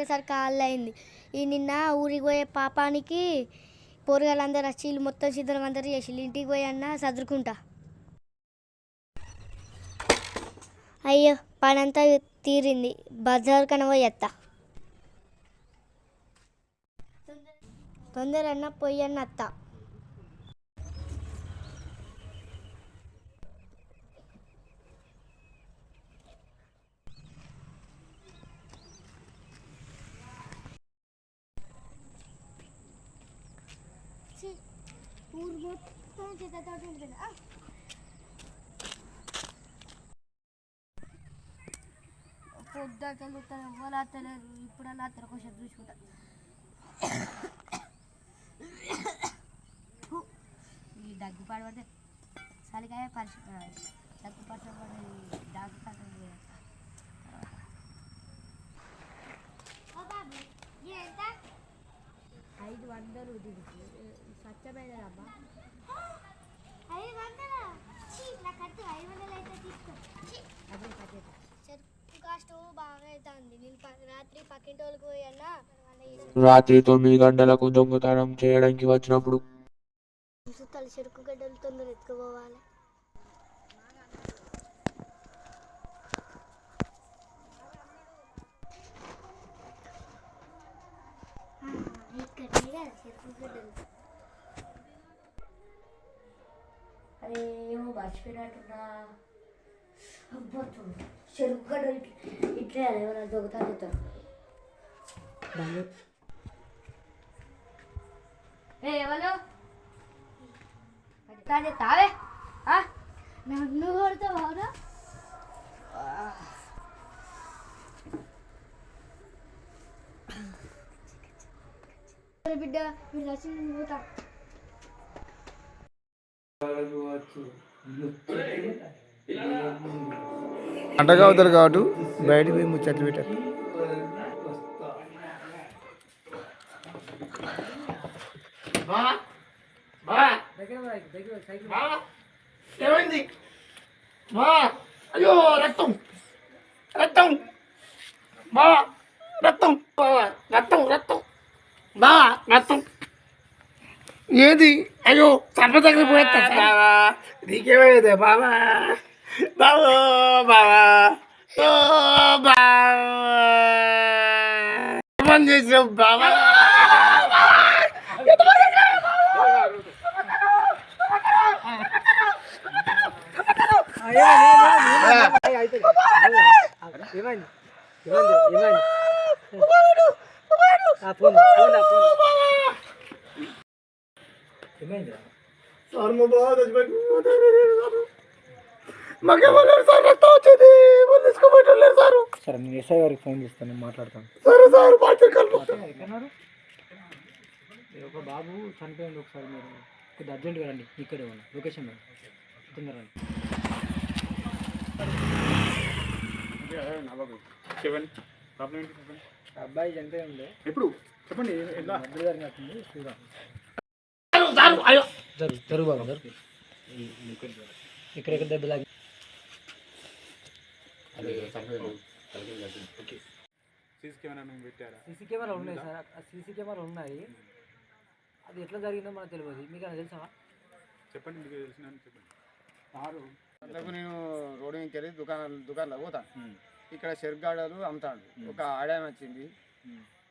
ఒకటేసారి కాళ్ళు అయింది. ఈ నిన్న ఊరికి పోయే పాపానికి పోరగాళ్ళందరూ వచ్చి మొత్తం సిద్ధం అందరూ చేసి ఇంటికి పోయి అన్న చదువుకుంటా. అయ్యో పనంతా తీరింది, బజార్ కన్నా పోయి ఎత్తా. తొందరన్నా పోయి అన్న అత్త. ఊరు మొత్తం చేతతోటి ఉంటుంది. పొద్దుకెళ్ళి ఎవరు అత్తలేరు, ఇప్పుడు అలా అత్తరు కొంచెం చూసుకుంటా. ఈ దగ్గు పడబడితే చలికాయ దగ్గు పడబడి డాక్టర్ 500 దీనికి స్వచ్ఛమైన అమ్మా. 500 అయితే తీసుకో. అదే చెరుకు కాస్ట్ బాగా అవుతుంది. నేను రాత్రి పక్కింటి వాళ్ళకి పోయన్నా. రాత్రి 9 గంటలకు దొంగతనం చేయడానికి వచ్చినప్పుడు చెరుకు గడ్డలు తొందర ఎత్తుకుపోవాలి. అరే ఏమో మర్చిపోయినట్టున్నా. చెరుకు గడ్డలు ఇట్లే ఏమైనా దొంగతాను. ఎవరు తావే నన్ను కొడతావా? బిడ్డ మీరు వచ్చింది పోతా. అంటగా అవుతారు కాబట్టి బయట పోయి ముచ్చట్లు పెట్టారు. ఏమైంది? అయ్యో రక్తం రక్తం బా రక్తం రక్తం రక్తం బా రక్తం ఏది? అయ్యో చంప దగ్గర పోయేస్తా బావా. నీకేమైందే బావా? బావో బావా, ఓ బావా పని చేసావు బావా. మాకేమన్నారు సార్? రక్తం వచ్చింది, తీసుకోబెట్టలేరు సారు. సరే నేను ఎస్ఐ గారికి ఫోన్ చేస్తాను, మాట్లాడతాను. సరే సార్. ఎక్కడున్నారు? ఒక బాబు చనిపోయింది. ఒకసారి మీరు కొద్దిగా అర్జెంట్గా రండి. ఇక్కడే ఉన్నా లొకేషన్ తొందర రండి. అబ్బాయి చనిపోయింది. ఎప్పుడు చెప్పండి. మధ్య గారిని వస్తుంది చూద్దాం. జరుగు బాబు జరుగు. ఇక్కడెక్కడ దెబ్బ లాగి సీసీ కెమెరా ఉన్నాయి సార్. సీసీ కెమెరా ఉన్నాయి. అది ఎట్లా జరిగిందో మనకు తెలియదు. మీకు అని తెలుసా? చెప్పండి, మీకు తెలిసిన చెప్పండి. నేను రోడ్డు నుంచి వెళ్ళి దుకాణంలో పోతాను. ఇక్కడ చెరుకుగడ్డలు అమ్ముతాడు. ఒక ఆడామె వచ్చింది.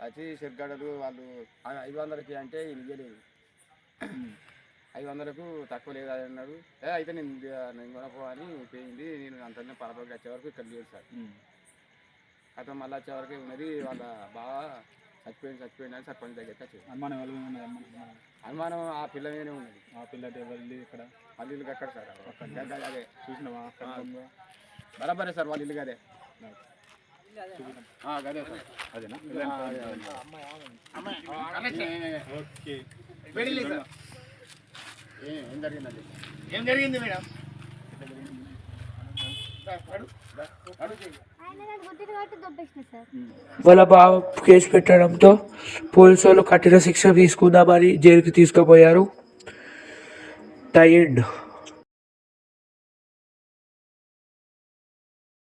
వచ్చి చెరుకుగడ్డలు వాళ్ళు 500కి అంటే ఇవ్వలేదు. 500కు తక్కువ లేదు అని అన్నాడు. అయితే నేను కొనపో అని పోయింది. నేను అంతనే పరపకి వచ్చే వరకు ఇక్కడ లేదు సార్. అతను మళ్ళీ వచ్చే వరకు ఉన్నది. వాళ్ళ బాగా చచ్చిపోయింది అని సర్పంచ్ దగ్గరికి వచ్చేది. అనుమానం ఆ పిల్ల మీదనే ఉన్నది. ఆ పిల్ల ఎవరు ఇక్కడ? వాళ్ళ ఇల్లు ఎక్కడ సార్? అదే చూసినావా? బరాబరే సార్, వాళ్ళ ఇల్లు అదే. అదే సార్. అదేనా? ఓకే. ఏం జరిగిందండి? ఏం జరిగింది మేడం? వాళ్ళ బావ కేసు పెట్టడంతో పోలీసు వాళ్ళు కఠిన శిక్ష తీసుకుందామని జైలుకి తీసుకుపోయారు. The end.